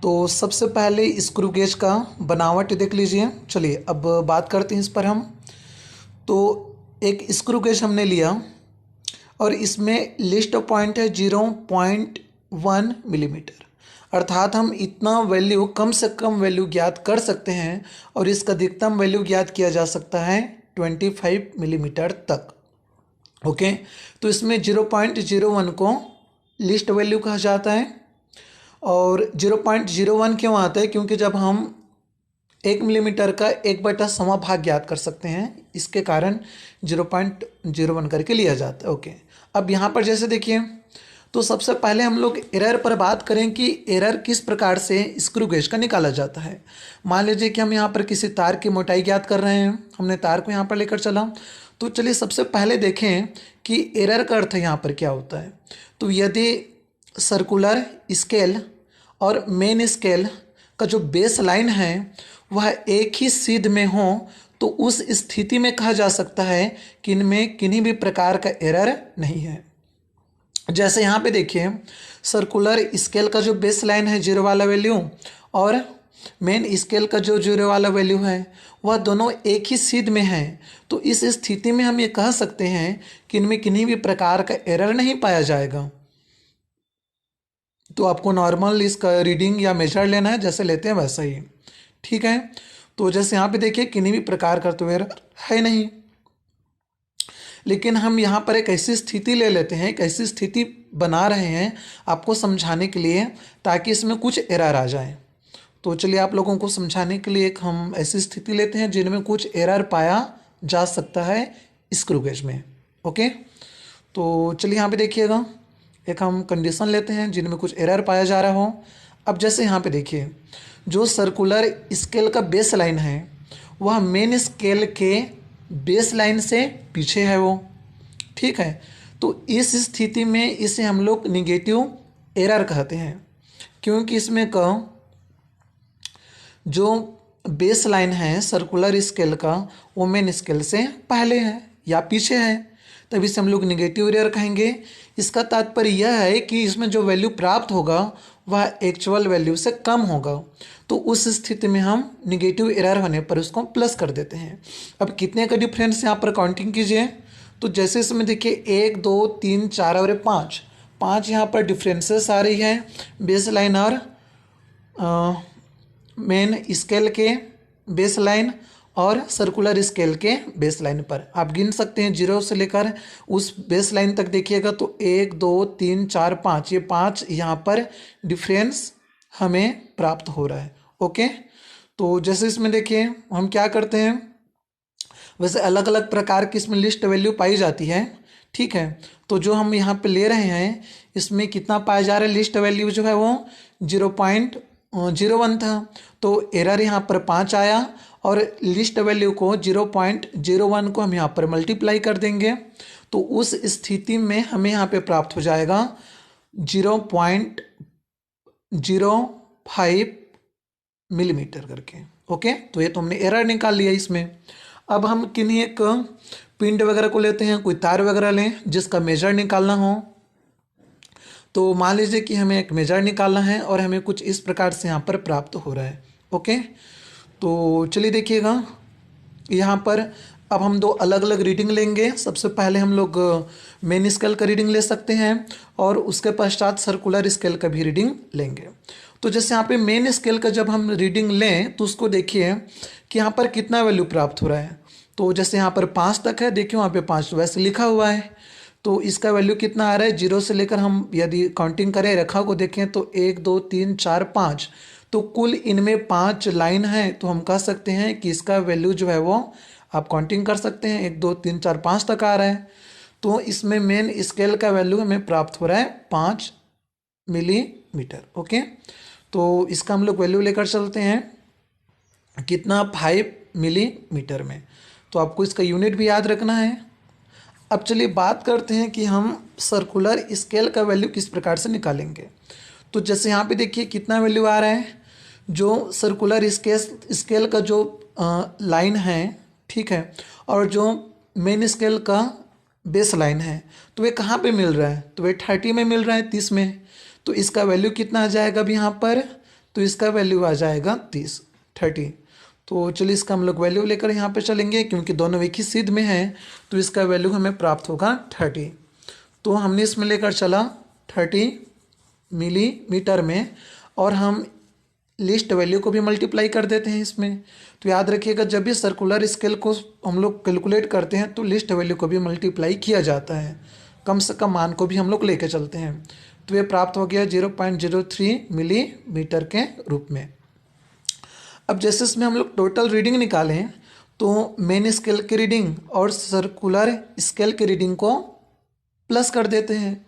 तो सबसे पहले स्क्रू गेज का बनावट देख लीजिए। चलिए अब बात करते हैं इस पर हम। तो एक स्क्रू गेज हमने लिया और इसमें लिस्ट पॉइंट है 0.1 मिलीमीटर, अर्थात हम इतना वैल्यू, कम से कम वैल्यू ज्ञात कर सकते हैं और इसका अधिकतम वैल्यू ज्ञात किया जा सकता है 25 मिलीमीटर तक। ओके, तो इसमें 0.01 को लिस्ट वैल्यू कहा जाता है। और 0.01 क्यों आता है? क्योंकि जब हम 1 मिलीमीटर का 1/100 भाग ज्ञात कर सकते हैं, इसके कारण 0.01 करके लिया जाता है। ओके, अब यहाँ पर जैसे देखिए, तो सबसे पहले हम लोग एरर पर बात करें कि एरर किस प्रकार से स्क्रू गेज का निकाला जाता है। मान लीजिए कि हम यहाँ पर किसी तार की मोटाई ज्ञात कर रहे हैं, हमने तार को यहाँ पर लेकर चला। तो चलिए सबसे पहले देखें कि एरर का अर्थ यहाँ पर क्या होता है। तो यदि सर्कुलर स्केल और मेन स्केल का जो बेस लाइन है वह एक ही सीध में हो, तो उस स्थिति में कहा जा सकता है कि इनमें किन्हीं भी प्रकार का एरर नहीं है। जैसे यहाँ पे देखिए, सर्कुलर स्केल का जो बेस लाइन है 0 वाला वैल्यू और मेन स्केल का जो 0 वाला वैल्यू है वह दोनों एक ही सीध में है। तो इस स्थिति में हम ये कह सकते हैं कि इनमें किन्हीं भी प्रकार का एरर नहीं पाया जाएगा। तो आपको नॉर्मल इसका रीडिंग या मेजर लेना है, जैसे लेते हैं वैसा ही, ठीक है। तो जैसे यहाँ पे देखिए, किन्हीं भी प्रकार का तो एरर है नहीं। लेकिन हम यहाँ पर एक ऐसी स्थिति ले लेते हैं, एक ऐसी स्थिति बना रहे हैं आपको समझाने के लिए, ताकि इसमें कुछ एरर आ जाए। तो चलिए आप लोगों को समझाने के लिए एक हम ऐसी स्थिति लेते हैं जिनमें कुछ एरर पाया जा सकता है स्क्रू गेज में। ओके, तो चलिए यहाँ पे देखिएगा, एक हम कंडीशन लेते हैं जिनमें कुछ एरर पाया जा रहा हो। अब जैसे यहाँ पे देखिए, जो सर्कुलर स्केल का बेस लाइन है वह मेन स्केल के बेस लाइन से पीछे है वो, ठीक है। तो इस स्थिति में इसे हम लोग निगेटिव एरर कहते हैं, क्योंकि इसमें का जो बेस लाइन है सर्कुलर स्केल का वो मेन स्केल से पहले है या पीछे है, तब इसे हम लोग निगेटिव एरर कहेंगे। इसका तात्पर्य यह है कि इसमें जो वैल्यू प्राप्त होगा वह एक्चुअल वैल्यू से कम होगा। तो उस स्थिति में हम निगेटिव एरर होने पर उसको प्लस कर देते हैं। अब कितने का डिफरेंस यहाँ पर काउंटिंग कीजिए। तो जैसे इसमें देखिए 1 2 3 4 और 5 यहाँ पर डिफरेंसेस आ रही है बेस लाइन और मेन स्केल के बेस लाइन और सर्कुलर स्केल के बेस लाइन पर। आप गिन सकते हैं 0 से लेकर उस बेस लाइन तक देखिएगा तो 1 2 3 4 5, ये 5 यहाँ पर डिफरेंस हमें प्राप्त हो रहा है। ओके, तो जैसे इसमें देखिए हम क्या करते हैं, वैसे अलग अलग प्रकार की इसमें लिस्ट वैल्यू पाई जाती है, ठीक है। तो जो हम यहाँ पे ले रहे हैं इसमें कितना पाया जा रहा है, लिस्ट वैल्यू जो है वो 0.01 था, तो एरर यहाँ पर 5 आया और लिस्ट वैल्यू को 0.01 को हम यहाँ पर मल्टीप्लाई कर देंगे। तो उस स्थिति में हमें यहाँ पे प्राप्त हो जाएगा 0.05 मिलीमीटर करके। ओके, तो ये तो हमने एरर निकाल लिया इसमें। अब हम किन्हीं एक पिंड वगैरह को लेते हैं, कोई तार वगैरह लें जिसका मेजर निकालना हो। तो मान लीजिए कि हमें एक मेजर निकालना है और हमें कुछ इस प्रकार से यहाँ पर प्राप्त हो रहा है। ओके, तो चलिए देखिएगा, यहाँ पर अब हम 2 अलग अलग रीडिंग लेंगे। सबसे पहले हम लोग मेन स्केल का रीडिंग ले सकते हैं और उसके पश्चात सर्कुलर स्केल का भी रीडिंग लेंगे। तो जैसे यहाँ पे मेन स्केल का जब हम रीडिंग लें तो उसको देखिए कि यहाँ पर कितना वैल्यू प्राप्त हो रहा है। तो जैसे यहाँ पर 5 तक है, देखिए वहाँ पे 5 वैसे लिखा हुआ है, तो इसका वैल्यू कितना आ रहा है 0 से लेकर, हम यदि काउंटिंग करें रेखा को देखें तो 1 2 3 4 5, तो कुल इनमें 5 लाइन है। तो हम कह सकते हैं कि इसका वैल्यू जो है वो आप काउंटिंग कर सकते हैं, 1 2 3 4 5 तक आ रहा है। तो इसमें मेन स्केल का वैल्यू हमें प्राप्त हो रहा है 5 मिलीमीटर। ओके, तो इसका हम लोग वैल्यू लेकर चलते हैं कितना, 5 मिलीमीटर में। तो आपको इसका यूनिट भी याद रखना है। अब चलिए बात करते हैं कि हम सर्कुलर स्केल का वैल्यू किस प्रकार से निकालेंगे। तो जैसे यहाँ पे देखिए कितना वैल्यू आ रहा है, जो सर्कुलर स्केल का जो लाइन है, ठीक है, और जो मेन स्केल का बेस लाइन है, तो वे कहाँ पे मिल रहा है, तो वे 30 में मिल रहा है, 30 में। तो इसका वैल्यू कितना आ जाएगा अभी यहाँ पर, तो इसका वैल्यू आ जाएगा 30। तो चलिए इसका हम लोग वैल्यू लेकर यहाँ पे चलेंगे, क्योंकि दोनों एक ही सिद्ध में हैं, तो इसका वैल्यू हमें प्राप्त होगा 30। तो हमने इसमें लेकर चला 30 मिलीमीटर में, और हम लिस्ट वैल्यू को भी मल्टीप्लाई कर देते हैं इसमें। तो याद रखिएगा, जब भी सर्कुलर स्केल को हम लोग कैलकुलेट करते हैं तो लिस्ट वैल्यू को भी मल्टीप्लाई किया जाता है, कम से कम मान को भी हम लोग लेके चलते हैं। तो ये प्राप्त हो गया 0.03 मिलीमीटर के रूप में। अब जैसे इसमें हम लोग टोटल रीडिंग निकालें, तो मेन स्केल की रीडिंग और सर्कुलर स्केल की रीडिंग को प्लस कर देते हैं।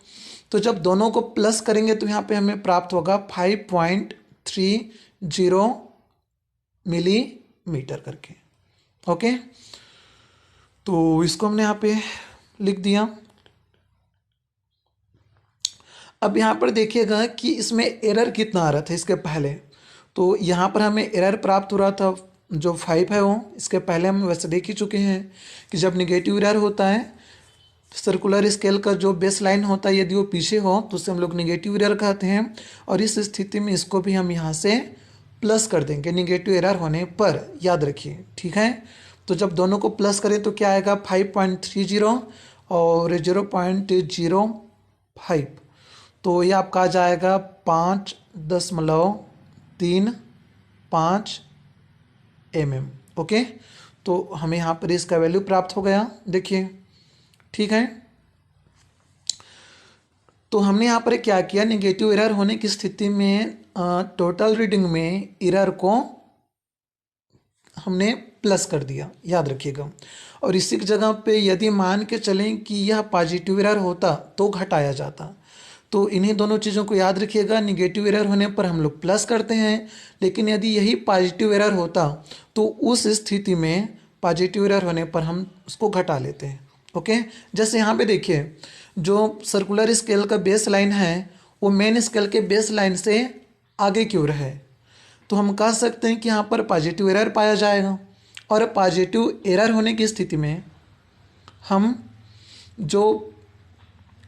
तो जब दोनों को प्लस करेंगे तो यहाँ पे हमें प्राप्त होगा 5.30 मिलीमीटर करके। ओके, तो इसको हमने यहाँ पे लिख दिया। अब यहाँ पर देखिएगा कि इसमें एरर कितना आ रहा था इसके पहले। तो यहाँ पर हमें एरर प्राप्त हो रहा था जो 5 है वो, इसके पहले हम वैसे देख ही चुके हैं कि जब निगेटिव एरर होता है, सर्कुलर स्केल का जो बेस लाइन होता है यदि वो पीछे हो तो उसे हम लोग निगेटिव एरर कहते हैं। और इस स्थिति में इसको भी हम यहाँ से प्लस कर देंगे निगेटिव एरर होने पर, याद रखिए, ठीक है। तो जब दोनों को प्लस करें तो क्या आएगा 5.30 और 0.05, तो ये आपका आ जाएगा 5.35 mm। ओके, तो हमें यहाँ पर इसका वैल्यू प्राप्त हो गया, देखिए, ठीक है। तो हमने यहाँ पर क्या किया, निगेटिव एरर होने की स्थिति में टोटल रीडिंग में एरर को हमने प्लस कर दिया, याद रखिएगा। और इसी की जगह पे यदि मान के चलें कि यह पॉजिटिव एरर होता तो घटाया जाता। तो इन्हीं दोनों चीज़ों को याद रखिएगा, निगेटिव एरर होने पर हम लोग प्लस करते हैं, लेकिन यदि यही पॉजिटिव एरर होता तो उस स्थिति में पॉजिटिव एरर होने पर हम उसको घटा लेते हैं। ओके, जैसे यहाँ पे देखिए, जो सर्कुलर स्केल का बेस लाइन है वो मेन स्केल के बेस लाइन से आगे की ओर है, तो हम कह सकते हैं कि यहाँ पर पॉजिटिव एरर पाया जाएगा। और पॉजिटिव एरर होने की स्थिति में हम जो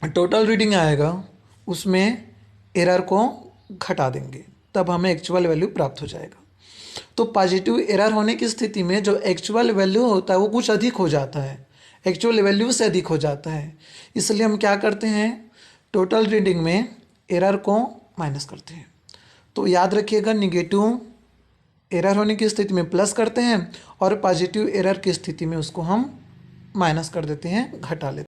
टोटल रीडिंग आएगा उसमें एरर को घटा देंगे, तब हमें एक्चुअल वैल्यू प्राप्त हो जाएगा। तो पॉजिटिव एरर होने की स्थिति में जो एक्चुअल वैल्यू होता है वो कुछ अधिक हो जाता है, एक्चुअल वैल्यू से अधिक हो जाता है। इसलिए हम क्या करते हैं, टोटल रीडिंग में एरर को माइनस करते हैं। तो याद रखिएगा, निगेटिव एरर होने की स्थिति में प्लस करते हैं और पॉजिटिव एरर की स्थिति में उसको हम माइनस कर देते हैं, घटा लेते हैं।